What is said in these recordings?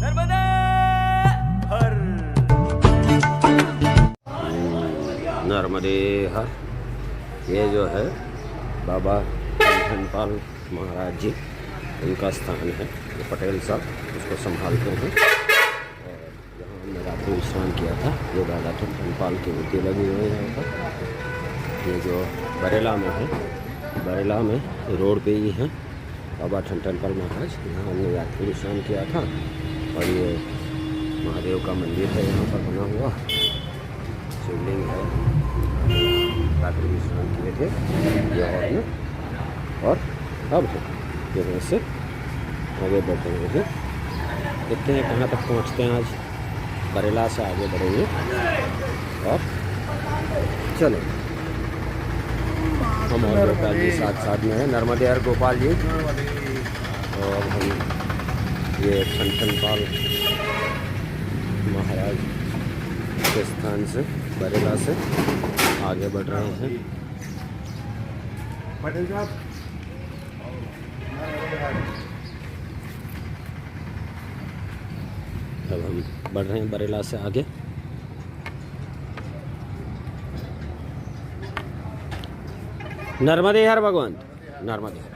नर्मदा हर। नर्मदे हर। ये जो है बाबा धनपाल महाराज जी, उनका स्थान है। ये पटेल साहब उसको संभालते हैं। और यहाँ हमने रात्रि विश्राम किया था। ये बाबा धनपाल की मूर्ति लगी हुई है यहाँ पर। ये जो बरेला में है, बरेला में रोड पे ही है बाबा धनपाल महाराज। यहाँ हमने रात्रि विश्राम किया था। और ये महादेव का मंदिर है यहाँ पर बना हुआ, शिवलिंग है। रात्रि विश्राम किए थे ये हॉल में। और अब यहाँ से आगे बढ़ रहे हैं। देखते हैं कहाँ तक पहुँचते हैं। आज बरेला से आगे बढ़ेंगे और चलो। हम और गोपाल जी साथ साथ में हैं, नर्मदे हर गोपाल जी। और हम ये धनपाल महाराज के स्थान से बरेला से आगे बढ़ रहे हैं। पटेल साहब, अब हम बढ़ रहे हैं बरेला से आगे। नर्मदे हर भगवंत, नर्मदे हर।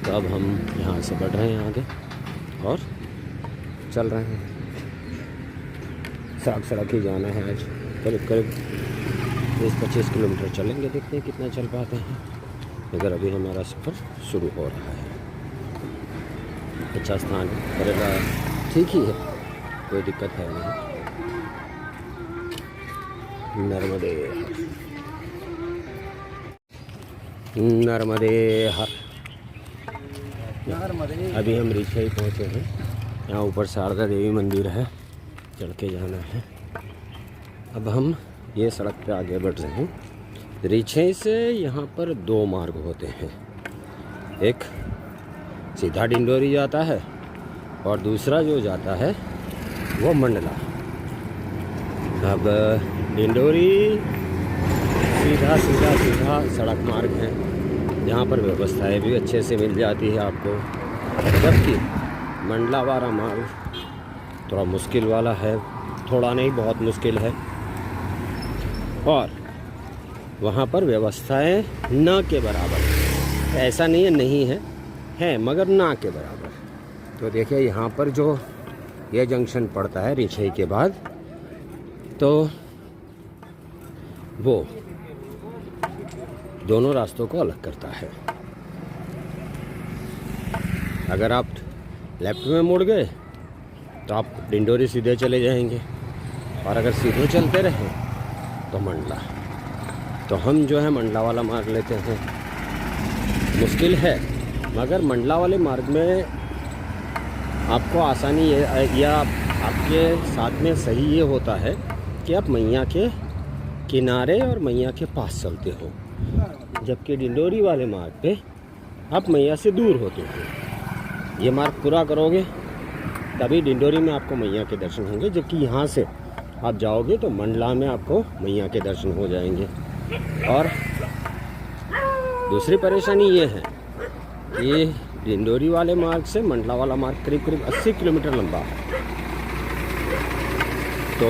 तो अब हम यहाँ से बढ़ रहे हैं आगे और चल रहे हैं। सड़क ही जाना है आज। करीब 20-25 किलोमीटर चलेंगे। देखते हैं कितना चल पाते हैं। मगर अभी हमारा सफ़र शुरू हो रहा है। अच्छा स्थान बरेला ठीक ही है, कोई दिक्कत है नहीं। नर्मदे नर्मदे हर। अभी हम रिछई पहुँचे हैं। यहाँ ऊपर शारदा देवी मंदिर है, चढ़ के जाना है। अब हम ये सड़क पे आगे बढ़ रहे हैं। रिछई से यहाँ पर 2 मार्ग होते हैं। एक सीधा डिंडोरी जाता है और दूसरा जो जाता है वो मंडला। अब डिंडोरी सीधा सड़क मार्ग है, जहाँ पर व्यवस्थाएं भी अच्छे से मिल जाती है आपको। जबकि मंडला वाला मार्ग थोड़ा मुश्किल वाला है, थोड़ा नहीं बहुत मुश्किल है। और वहाँ पर व्यवस्थाएं ना के बराबर, ऐसा नहीं है नहीं है मगर ना के बराबर। तो देखिए यहाँ पर जो ये जंक्शन पड़ता है रिछई के बाद, तो वो दोनों रास्तों को अलग करता है। अगर आप लेफ्ट में मुड़ गए तो आप डिंडोरी सीधे चले जाएंगे, और अगर सीधे चलते रहे तो मंडला। तो हम जो है मंडला वाला मार्ग लेते हैं। मुश्किल है मगर मंडला वाले मार्ग में आपको आसानी या आपके साथ में सही ये होता है कि आप मैया के किनारे और मैया के पास चलते हो। जबकि डिंडोरी वाले मार्ग पे आप मैया से दूर होते हो। ये मार्ग पूरा करोगे तभी डिंडोरी में आपको मैया के दर्शन होंगे। जबकि यहाँ से आप जाओगे तो मंडला में आपको मैया के दर्शन हो जाएंगे। और दूसरी परेशानी ये है कि डिंडोरी वाले मार्ग से मंडला वाला मार्ग करीब 80 किलोमीटर लंबा है। तो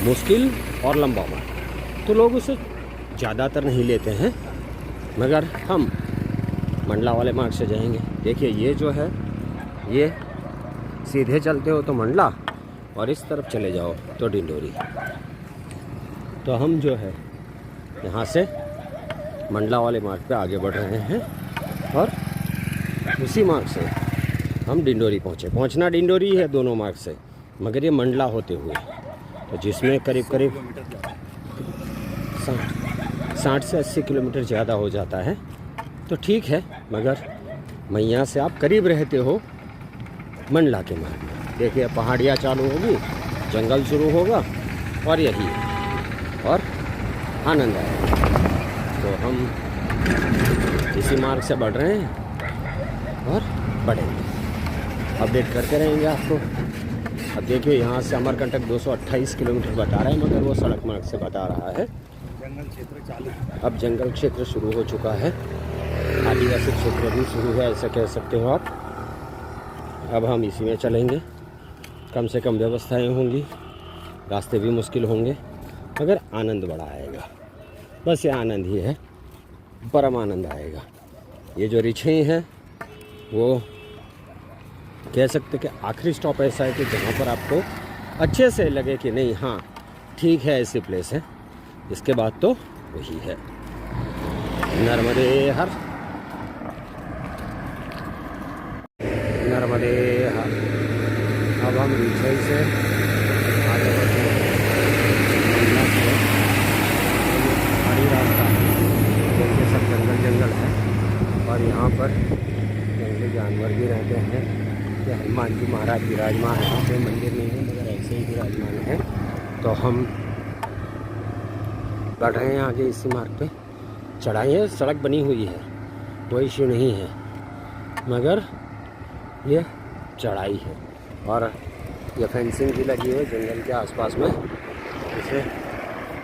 मुश्किल और लंबा मार्ग, तो लोग उसे ज़्यादातर नहीं लेते हैं। मगर हम मंडला वाले मार्ग से जाएंगे। देखिए ये जो है, ये सीधे चलते हो तो मंडला, और इस तरफ चले जाओ तो डिंडोरी। तो हम जो है यहाँ से मंडला वाले मार्ग पे आगे बढ़ रहे हैं और उसी मार्ग से हम डिंडोरी पहुँचना डिंडोरी है दोनों मार्ग से, मगर ये मंडला होते हुए, तो जिसमें करीब 60 से 80 किलोमीटर ज़्यादा हो जाता है। तो ठीक है, मगर मैया से आप करीब रहते हो मंडला के मार्ग में। देखिए पहाड़ियाँ चालू होगी, जंगल शुरू होगा और यही और आनंद आएगा। तो हम इसी मार्ग से बढ़ रहे हैं और बढ़ेंगे, अपडेट करते रहेंगे आपको। अब देखिए यहाँ से अमरकंटक 228 किलोमीटर बता रहा है, मगर वो सड़क मार्ग से बता रहा है। जंगल क्षेत्र चालू, अब जंगल क्षेत्र शुरू हो चुका है, आदिवासी क्षेत्र भी शुरू है, ऐसा कह सकते हो आप। अब हम इसी में चलेंगे। कम से कम व्यवस्थाएं होंगी, रास्ते भी मुश्किल होंगे, मगर आनंद बड़ा आएगा। बस ये आनंद ही है, परम आनंद आएगा। ये जो रिछई है वो कह सकते कि आखिरी स्टॉप ऐसा है कि जहाँ पर आपको अच्छे से लगे कि नहीं, हाँ ठीक है, ऐसी प्लेस है। इसके बाद तो वही है। नर्मदे हर, नर्मदे हर। अब हम रिछई से आगे बढ़ते हैं। पहाड़ी रास्ता देखिए, सब जंगल जंगल है और यहाँ पर जंगली जानवर भी रहते हैं। ये हनुमान जी महाराज विराजमान हैं। कोई मंदिर नहीं है मगर ऐसे ही विराजमान है। तो हम बढ़ रहे हैं आगे इसी मार्ग पे। चढ़ाई है, सड़क बनी हुई है, कोई इश्यू नहीं है, मगर ये चढ़ाई है और ये फेंसिंग भी लगी है जंगल के आसपास में, जिससे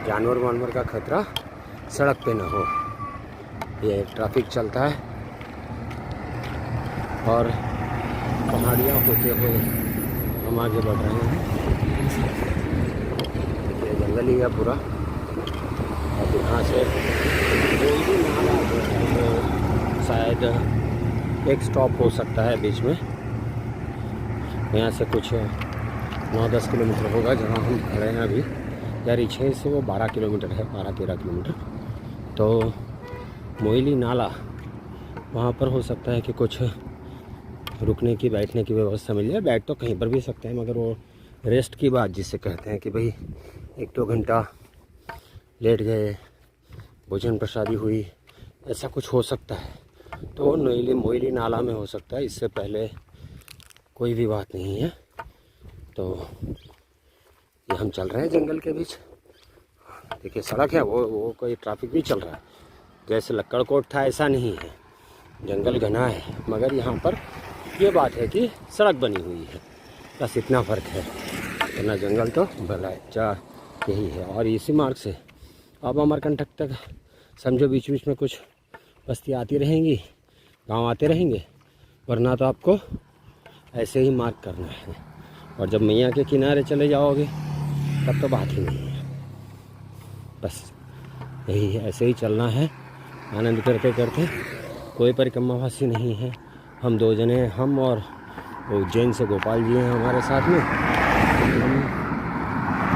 जानवर वानवर का खतरा सड़क पे ना हो। ये ट्रैफिक चलता है और पहाड़ियाँ होते हुए हम आगे बढ़ रहे हैं। ये जंगल ही है पूरा। और यहाँ से कोई भी नाला जो है वो शायद एक स्टॉप हो सकता है बीच में। यहाँ से कुछ 9-10 किलोमीटर होगा जहाँ हम खड़े हैं अभी। या रिछई से वो 12 किलोमीटर है, 12-13 किलोमीटर। तो मोइली नाला वहाँ पर हो सकता है कि कुछ रुकने की, बैठने की व्यवस्था मिल जाए। बैठ तो कहीं पर भी सकते हैं, मगर वो रेस्ट की बात जिसे कहते हैं कि भाई 1-2 घंटा लेट गए, भोजन प्रसादी हुई, ऐसा कुछ हो सकता है। तो मोइली नाला में हो सकता है, इससे पहले कोई भी बात नहीं है। तो ये हम चल रहे हैं जंगल के बीच। देखिए सड़क है, वो कोई ट्रैफिक भी चल रहा है। जैसे लक्कड़कोट था ऐसा नहीं है, जंगल घना है, मगर यहाँ पर ये बात है कि सड़क बनी हुई है, बस इतना फ़र्क है। वरना जंगल तो भला यही है। और इसी मार्ग से अब अमरकंटक तक समझो बीच बीच में कुछ बस्ती आती रहेंगी, गांव आते रहेंगे, वरना तो आपको ऐसे ही मार्ग करना है। और जब मैया के किनारे चले जाओगे तब तो बात ही नहीं है। बस यही है, ऐसे ही चलना है आनंद करते करते। कोई परिक्रमावासी नहीं है, हम 2 जने, हम और उज्जैन से गोपाल जी हैं हमारे साथ में।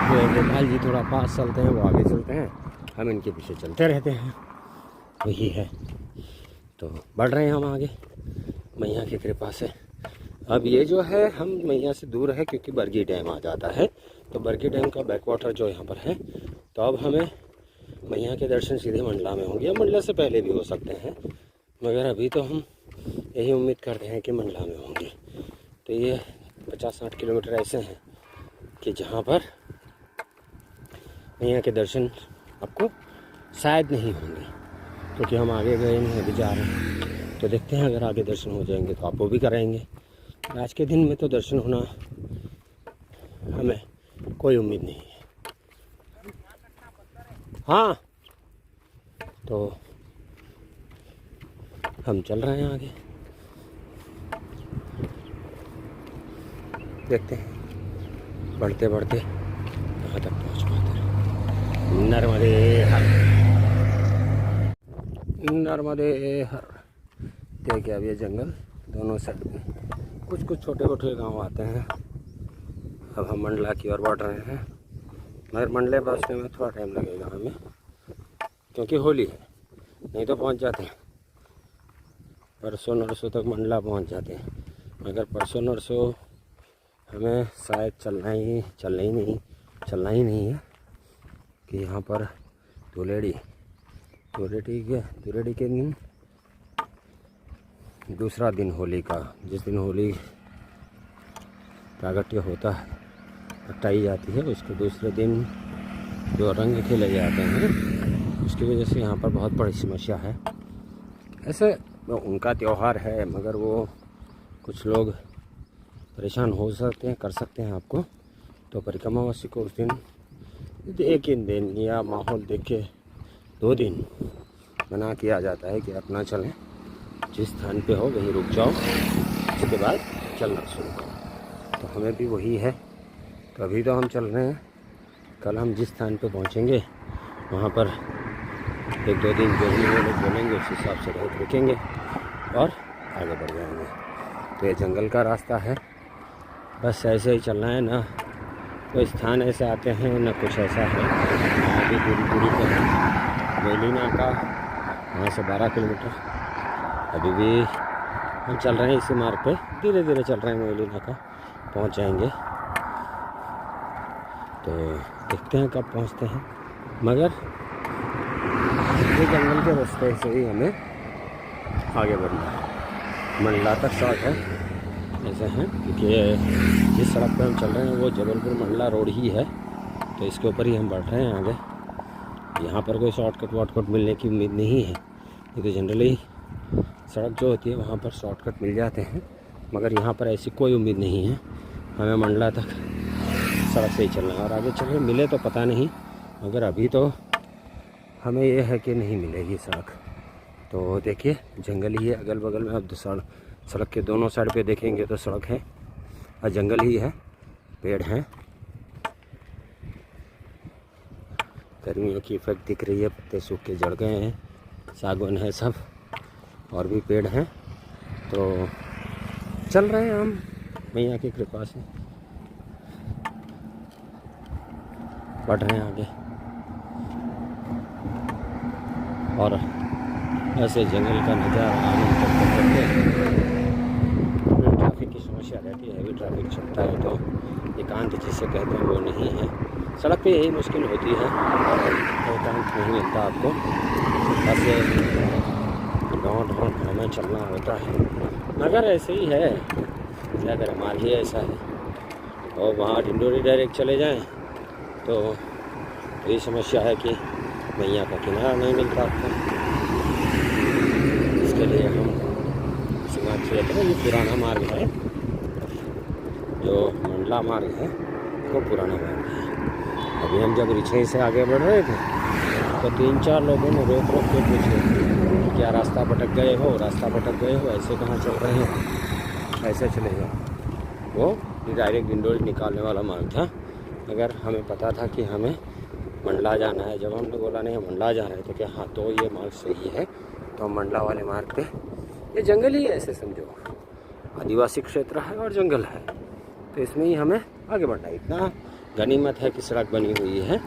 हम गोपाल जी थोड़ा पास चलते हैं, वो आगे चलते हैं, हम इनके पीछे चलते रहते हैं। वही है। तो बढ़ रहे हैं हम आगे मैया की कृपा से। अब ये जो है हम मैया से दूर है क्योंकि बरगी डैम आ जाता है। तो बरगी डैम का बैक वाटर जो यहाँ पर है, तो अब हमें मैया के दर्शन सीधे मंडला में होंगे, या मंडला से पहले भी हो सकते हैं, मगर अभी तो हम यही उम्मीद करते हैं कि मंडला में होंगे। तो ये 50-60 किलोमीटर ऐसे हैं कि जहाँ पर मैया के दर्शन आपको शायद नहीं होंगे, क्योंकि हम आगे गए नहीं, अभी जा रहे हैं। तो देखते हैं, अगर आगे दर्शन हो जाएंगे तो आपको भी कराएंगे। आज के दिन में तो दर्शन होना हमें कोई उम्मीद नहीं है। हाँ, तो हम चल रहे हैं आगे, देखते हैं बढ़ते बढ़ते कहाँ तक पहुँच पाते हैं। नर्मदे हर, नर्मदे हर। देखिए अब ये जंगल दोनों साइड में कुछ छोटे मोटे गांव आते हैं। अब हम मंडला की ओर बढ़ रहे हैं, मगर मंडले पहुँचने में थोड़ा टाइम लगेगा हमें, क्योंकि होली है। नहीं तो पहुँच जाते हैं, परसों नरसों तक मंडला पहुँच जाते हैं। मगर परसों नरसों हमें शायद चलना ही नहीं है कि यहाँ पर धुलेड़ी के दिन दूसरा दिन होली का, जिस दिन होली प्रागट्य होता है, प्रगटाई जाती है, उसके दूसरे दिन जो रंग खेले जाते हैं, उसकी वजह से यहाँ पर बहुत बड़ी समस्या है। ऐसे उनका त्यौहार है, मगर वो कुछ लोग परेशान हो सकते हैं, कर सकते हैं आपको। तो परिक्रमावासी को उस दिन 1 दिन या माहौल देख के 2 दिन मना किया जाता है कि अपना चलें, जिस स्थान पे हो वहीं रुक जाओ, उसके बाद चलना शुरू करो। तो हमें भी वही है। तो अभी तो हम चल रहे हैं, कल हम जिस स्थान पे पहुंचेंगे वहाँ पर 1-2 दिन जो भी वो लोग बोलेंगे उस हिसाब से रुकेंगे और आगे बढ़ जाएंगे। तो ये जंगल का रास्ता है, बस ऐसे ही चलना है ना। कोई स्थान ऐसे आते हैं ना कुछ ऐसा है। अभी दूरी पर मोइली का वहाँ से 12 किलोमीटर। अभी भी हम चल रहे हैं इसी मार्ग पे, धीरे धीरे चल रहे हैं। मोइली का पहुँच जाएंगे तो देखते हैं कब पहुँचते हैं। मगर ये जंगल के रास्ते से ही हमें आगे बढ़ना है। मंडला तक सड़क है ऐसे हैं, क्योंकि जिस सड़क पे हम चल रहे हैं वो जबलपुर मंडला रोड ही है। तो इसके ऊपर ही हम बढ़ रहे हैं आगे। यहाँ पर कोई शॉर्टकट वॉर्टकट मिलने की उम्मीद नहीं है। ये तो जनरली सड़क जो होती है वहाँ पर शॉर्टकट मिल जाते हैं, मगर यहाँ पर ऐसी कोई उम्मीद नहीं है। हमें मंडला तक सड़क से ही चलना है और आगे चल रहे मिले तो पता नहीं, मगर अभी तो हमें ये है कि नहीं मिलेगी सड़क। तो देखिए जंगल ही है अगल बगल में। अब सड़क के दोनों साइड पे देखेंगे तो सड़क है और जंगल ही है, पेड़ हैं। गर्मियों की इफेक्ट दिख रही है, पत्ते सूख के जड़ गए हैं, सागवान है सब और भी पेड़ हैं। तो चल रहे हैं हम मैया की कृपा से, बढ़ रहे हैं आगे। और ऐसे जंगल का नज़ारा आनंद करते करते ट्रैफिक की समस्या रहती है। हैवी ट्रैफिक चलता है तो एकांत जिसे कहते हैं वो नहीं है। सड़क पे यही मुश्किल होती है, एकांत नहीं मिलता आपको। बस गाँव में चलना होता है, मगर ऐसे ही है, क्या करें, माल ही ऐसा है। और वहाँ डिंडोरी डायरेक्ट चले जाएं तो ये समस्या है कि मैया का किनारा नहीं मिलता आपको। इसके लिए हम इस मार्ग से जाते हैं। ये पुराना मार्ग है, जो मंडला मार्ग है वो पुराना मार्ग है। अभी हम जब रिछई से आगे बढ़ रहे थे तो 3-4 लोगों ने रोक के पूछे क्या रास्ता भटक गए हो, ऐसे कहाँ चल रहे हैं, ऐसे चले जाओ। वो डायरेक्ट डिंडोरी निकालने वाला मार्ग था, अगर हमें पता था कि हमें मंडला जाना है। जब हमने बोला नहीं मंडला जा रहे थे कि हाँ तो ये मार्ग सही है, तो हम मंडला वाले मार्ग पे, ये जंगल ही है ऐसे समझो, आदिवासी क्षेत्र है और जंगल है, तो इसमें ही हमें आगे बढ़ना है। इतना गनीमत है कि सड़क बनी हुई है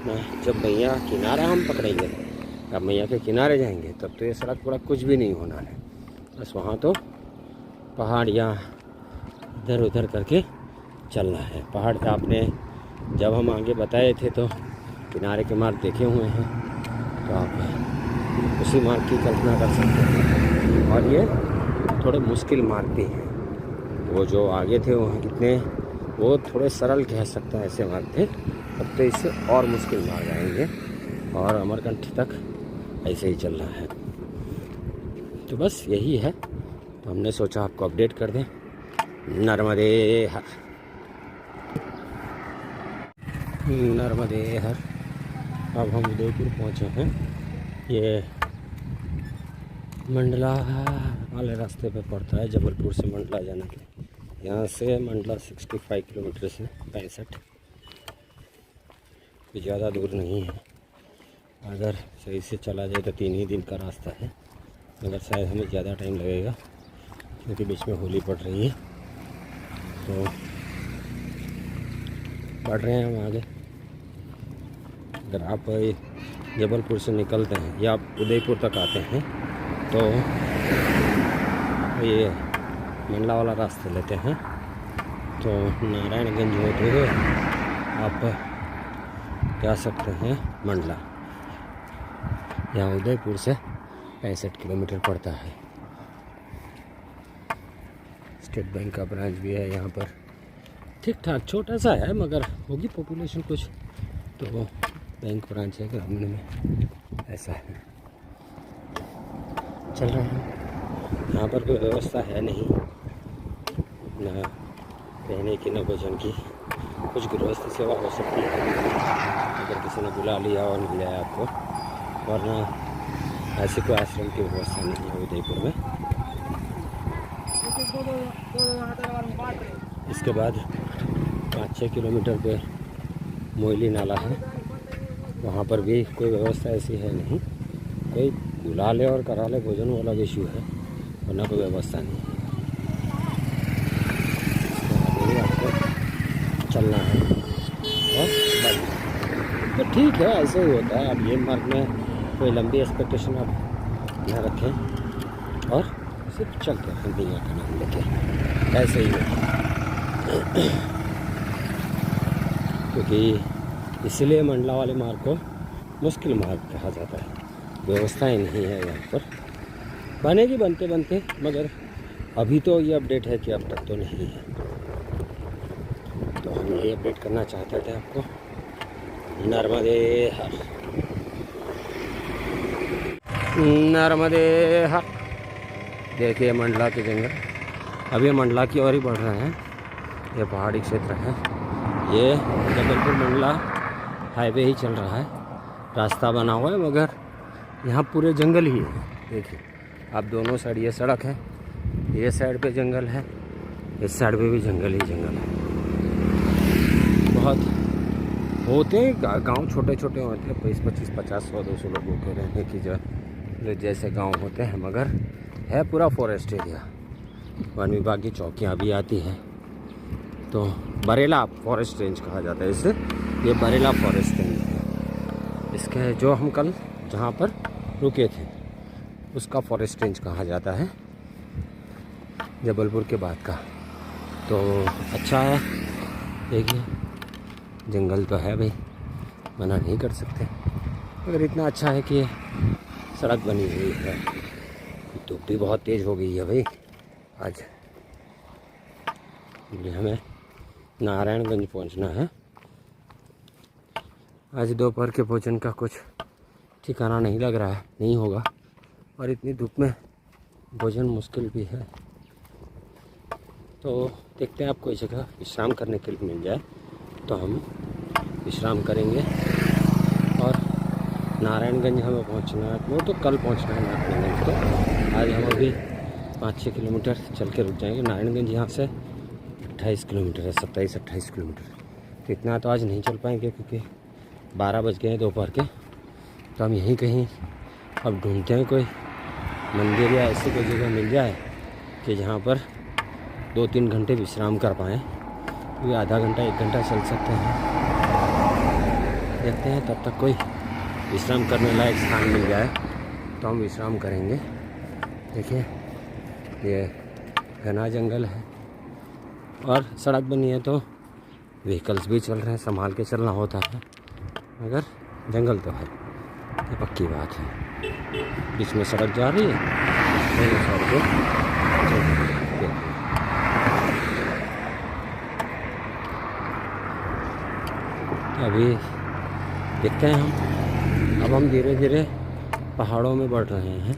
ना। जब मैया किनारा हम पकड़ेंगे, अब मैया के किनारे जाएंगे, तब तो ये सड़क पूरा कुछ भी नहीं होना है। बस वहाँ तो पहाड़ियाँ इधर उधर करके चलना है। पहाड़ पे आपने जब हम आगे बताए थे तो किनारे के मार्ग देखे हुए हैं, तो आप उसी मार्ग की कल्पना कर सकते हैं। और ये थोड़े मुश्किल मार्ग भी हैं। वो जो आगे थे वहाँ कितने, वो थोड़े सरल कह सकते हैं ऐसे मार्ग थे, अब तो इससे और मुश्किल मार्ग आएंगे। और अमरकंठ तक ऐसे ही चलना है। तो बस यही है, तो हमने सोचा आपको अपडेट कर दें। नर्मदे हर, नर्मदे हर। अब हम उदयपुर पहुँचे हैं। ये मंडला वाले रास्ते पे पड़ता है, जबलपुर से मंडला जाने के। यहाँ से मंडला 65 किलोमीटर से 65, ज़्यादा दूर नहीं है। अगर सही से चला जाए तो 3 ही दिन का रास्ता है, मगर शायद हमें ज़्यादा टाइम लगेगा क्योंकि बीच में होली पड़ रही है। तो बढ़ रहे हैं हम आगे। अगर आप जबलपुर से निकलते हैं या आप उदयपुर तक आते हैं तो ये मंडला वाला रास्ता लेते हैं, तो नारायणगंज होते हुए आप जा सकते हैं मंडला। यहाँ उदयपुर से 65 किलोमीटर पड़ता है। स्टेट बैंक का ब्रांच भी है यहाँ पर, ठीक ठाक छोटा सा है, मगर होगी पॉपुलेशन कुछ, तो बैंक ब्रांच है ग्रामीण में, ऐसा है। चल रहे हैं। यहाँ पर कोई व्यवस्था है नहीं, ना रहने की ना भोजन की। कुछ गृहस्थ सेवा हो सकती है अगर किसी ने बुला लिया और मिल जाए आपको, वरना ऐसी कोई आश्रम की व्यवस्था नहीं है उदयपुर में। इसके बाद 5-6 किलोमीटर पे मोइली नाला है, वहाँ पर भी कोई व्यवस्था ऐसी है नहीं। कोई बुला ले और करा ले भोजन वाला इशू है, वरना कोई व्यवस्था नहीं है। आपको चलना है और बस तो ठीक है, ऐसे ही होता है। अब ये मार्ग में कोई लंबी एक्सपेक्टेशन आप ना रखें और सिर्फ चलते हैं दुनिया का नाम लेके, ऐसे ही होता है। क्योंकि इसलिए मंडला वाले मार्ग को मुश्किल मार्ग कहा जाता है। व्यवस्थाएं नहीं है यहाँ पर, बनेगी बनते बनते, मगर अभी तो ये अपडेट है कि अब तक तो नहीं है। तो हम ये अपडेट करना चाहते थे आपको। नर्मदे हर, नर्मदे हर। देखिए मंडला के जंगल, अभी मंडला की ओर ही बढ़ रहे हैं। ये पहाड़ी क्षेत्र है, ये जबलपुर मंडला हाईवे ही चल रहा है, रास्ता बना हुआ है, मगर यहाँ पूरे जंगल ही है। देखिए आप दोनों साइड ये सड़क है, ये साइड पे जंगल है, इस साइड पे भी जंगल ही जंगल है। बहुत होते हैं गांव, छोटे छोटे होते हैं, 20-25, 50, 100, 200 लोगों के रहने की जो जैसे गांव होते हैं, मगर है पूरा फॉरेस्ट एरिया। वन विभाग की चौकियाँ भी आती हैं। तो बरेला फॉरेस्ट रेंज कहा जाता है इसे, ये बरेला फॉरेस्ट रेंज है। इसके जो हम कल जहाँ पर रुके थे उसका फॉरेस्ट रेंज कहा जाता है, जबलपुर के बाद का। तो अच्छा है, देखिए जंगल तो है भाई, मना नहीं कर सकते, मगर इतना अच्छा है कि सड़क बनी हुई है। धूप भी बहुत तेज़ हो गई है भाई आज। हमें नारायणगंज पहुंचना है। आज दोपहर के भोजन का कुछ ठिकाना नहीं लग रहा है, नहीं होगा, और इतनी धूप में भोजन मुश्किल भी है। तो देखते हैं आप कोई जगह विश्राम करने के लिए मिल जाए तो हम विश्राम करेंगे। और नारायणगंज हमें पहुंचना है, वो तो कल पहुंचना है नारायणगंज। तो आज हम अभी 5-6 किलोमीटर चल के रुक जाएंगे। नारायणगंज यहाँ से 28 किलोमीटर है, 27-28 किलोमीटर। तो इतना तो आज नहीं चल पाएंगे क्योंकि 12 बज गए हैं दोपहर के। तो हम यहीं कहीं अब ढूंढते हैं कोई मंदिर या ऐसी कोई जगह मिल जाए कि जहाँ पर 2-3 घंटे विश्राम कर पाएँ। क्योंकि आधा घंटा 1 घंटा चल सकते हैं, देखते हैं। तब तक कोई विश्राम करने लायक स्थान मिल जाए तो हम विश्राम करेंगे। देखिए ये घना जंगल है और सड़क बनी है तो व्हीकल्स भी चल रहे हैं, संभाल के चलना होता है, मगर जंगल तो है, ये पक्की बात है। बीच में सड़क जा रही है, दोनों साइड पे अभी देखते हैं हम। अब हम धीरे धीरे पहाड़ों में बढ़ रहे हैं,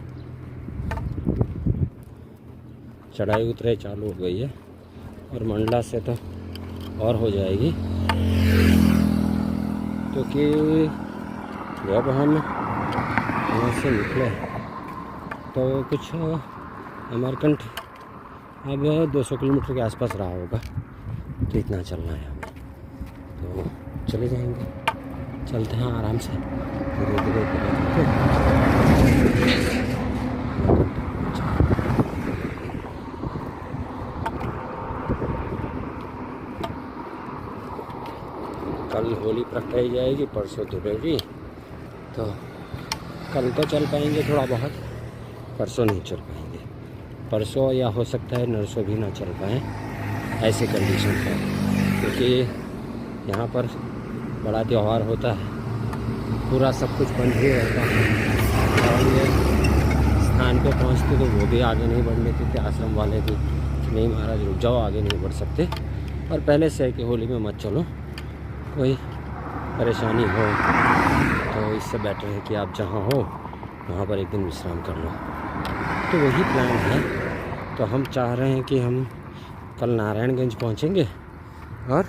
चढ़ाई उतराई चालू हो गई है और मंडला से तो और हो जाएगी। क्योंकि जब हम वहाँ से निकले तो कुछ अमरकंट अब 200 किलोमीटर के आसपास रहा होगा। तो इतना चलना है हमें, तो चले जाएंगे, चलते हैं आराम से धीरे धीरे कल होली प्रगटाई जाएगी, परसों धुलेंडी। तो कल तो चल पाएंगे थोड़ा बहुत, परसों नहीं चल पाएंगे। परसों या हो सकता है नरसों भी ना चल पाएँ, ऐसे कंडीशन पर। क्योंकि यहाँ पर बड़ा त्यौहार होता है, पूरा सब कुछ बंद ही रहता है। और ये स्थान पे पहुँचते तो वो भी आगे नहीं बढ़ने देते, आश्रम वाले भी नहीं महाराज रुक जाओ, आगे नहीं बढ़ सकते। और पहले से है कि होली में मत चलो, कोई परेशानी हो तो इससे बेटर है कि आप जहाँ हो वहाँ पर एक दिन विश्राम कर लो। तो वही प्लान है। तो हम चाह रहे हैं कि हम कल नारायणगंज पहुँचेंगे और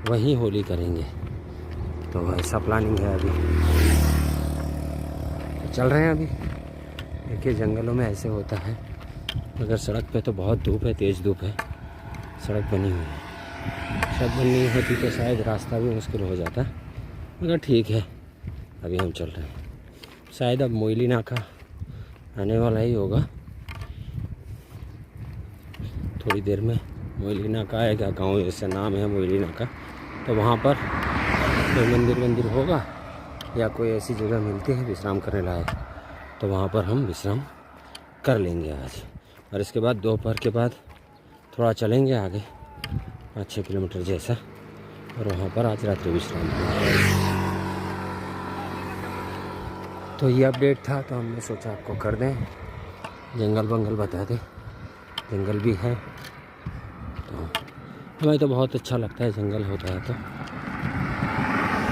वहीं होली करेंगे। तो ऐसा प्लानिंग है अभी, तो चल रहे हैं अभी। देखिए जंगलों में ऐसे होता है, मगर सड़क पे तो बहुत धूप है, तेज़ धूप है, सड़क बनी हुई है। सड़क बननी होती तो शायद रास्ता भी मुश्किल हो जाता, मगर ठीक है अभी हम चल रहे हैं। शायद अब मोइली नाका आने वाला ही होगा, थोड़ी देर में मोइली नाका आएगा। गांव जैसा नाम है मोइली नाका, तो वहाँ पर कोई मंदिर होगा या कोई ऐसी जगह मिलती है विश्राम करने लायक, तो वहाँ पर हम विश्राम कर लेंगे आज। और इसके बाद दोपहर के बाद थोड़ा चलेंगे आगे 5-6 किलोमीटर जैसा, और वहाँ पर आज रात्रि विश्राम करेंगे। तो ये अपडेट था, तो हमने सोचा आपको कर दें, जंगल बंगल बता दें। जंगल भी है, तो हमें तो बहुत अच्छा लगता है जंगल होता है तो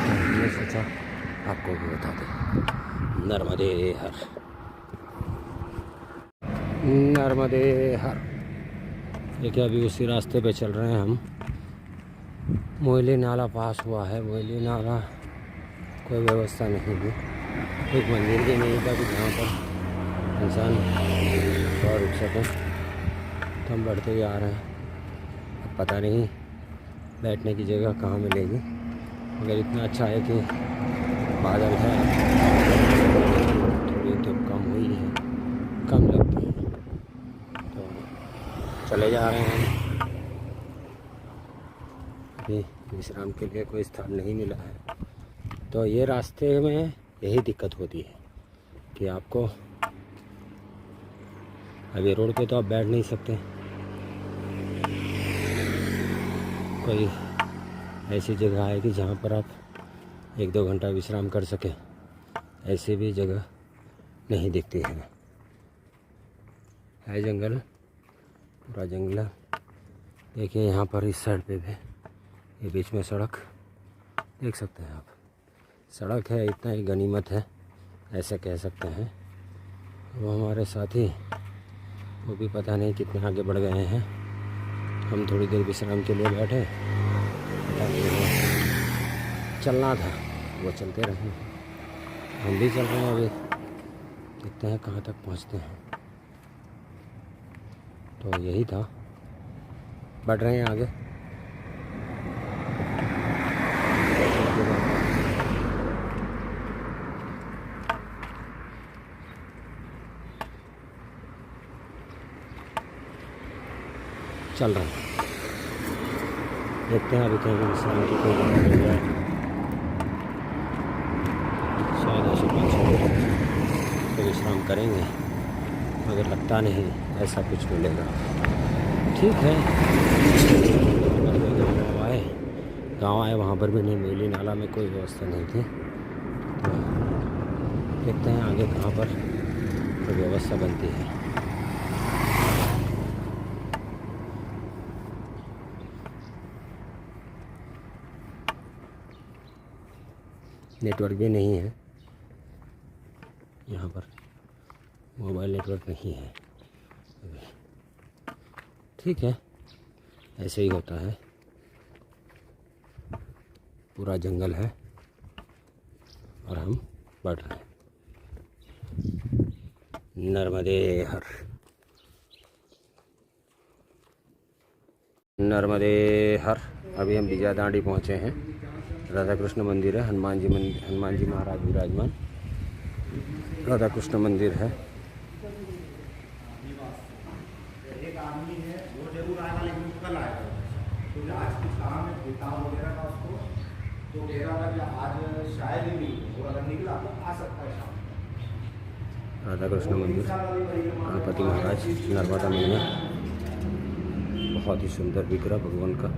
हमने सोचा आपको भी बता दें। नर्मदे हर, नर्मदे हर। देखिए अभी उसी रास्ते पे चल रहे हैं हम। मोइली नाला पास हुआ है। मोइली नाला कोई व्यवस्था नहीं है, एक मंदिर भी नहीं था कि जहाँ पर इंसान थोड़ा रुक सके, तो हम बढ़ते ही आ रहे हैं। अब पता नहीं बैठने की जगह कहाँ मिलेगी, मगर इतना अच्छा है कि बादल है, थोड़ी धूप कम हुई है, कम लगती है, तो चले जा रहे हैं। अभी विश्राम के लिए कोई स्थान नहीं मिला है, तो ये रास्ते में यही दिक्कत होती है कि आपको अभी रोड पे तो आप बैठ नहीं सकते, कोई ऐसी जगह है कि जहाँ पर आप 1-2 घंटा विश्राम कर सकें, ऐसी भी जगह नहीं दिखती है जंगल, पूरा जंगल। देखिए यहाँ पर इस साइड पे भी ये बीच में सड़क देख सकते हैं आप, सड़क है, इतना ही गनीमत है ऐसे कह सकते हैं। वो हमारे साथी वो भी पता नहीं कितने आगे बढ़ गए हैं। हम थोड़ी देर विश्राम के लिए बैठे, चलना था वो चलते रहे, हम भी चल रहे हैं। अभी देखते हैं कहाँ तक पहुँचते हैं। तो यही था, बढ़ रहे हैं आगे। चल रहे हैं, देखते हैं अभी कहीं विश्राम की कोई जगह मिल जाए, शायद ऐसे 5-6 मिनट तो विश्राम करेंगे, मगर लगता नहीं ऐसा कुछ मिलेगा। ठीक है, गाँव आए वहाँ पर भी नहीं मिली, नाला में कोई व्यवस्था नहीं थी, तो देखते हैं आगे कहाँ पर कोई व्यवस्था बनती है। नेटवर्क भी नहीं है यहाँ पर, मोबाइल नेटवर्क नहीं है। ठीक है, ऐसे ही होता है, पूरा जंगल है और हम बढ़ रहे हैं। नर्मदे हर, नर्मदे हर। अभी हम विजय दांडी पहुँचे हैं। राधा कृष्ण मंदिर है, हनुमान जी महाराज विराजमान, राधा कृष्ण मंदिर है। एक आदमी है वो जरूर आएगा, लेकिन कल आएगा, तो आज कुछ काम है, किताब वगैरह का उसको, तो कह रहा था कि आज शायद ही नहीं, वो अगर निकला तो आ सकता है शाम। राधा कृष्ण मंदिर, गणपति महाराज, नर्मदा मैया, बहुत ही सुंदर विग्रह भगवान का।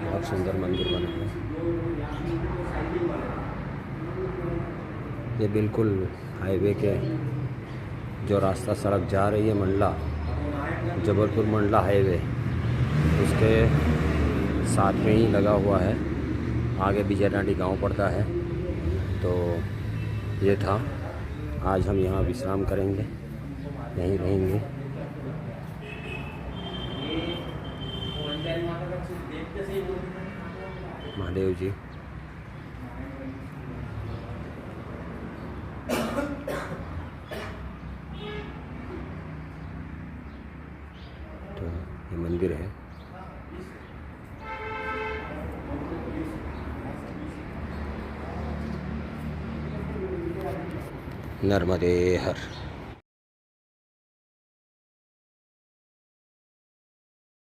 बहुत सुंदर मंदिर बना है। ये बिल्कुल हाईवे के जो रास्ता सड़क जा रही है मंडला, जबलपुर मंडला हाईवे, उसके साथ में ही लगा हुआ है। आगे विजय दांडी गाँव पड़ता है। तो ये था, आज हम यहाँ विश्राम करेंगे, यहीं रहेंगे। महादेव जी ये मंदिर है। नर्मदे हर।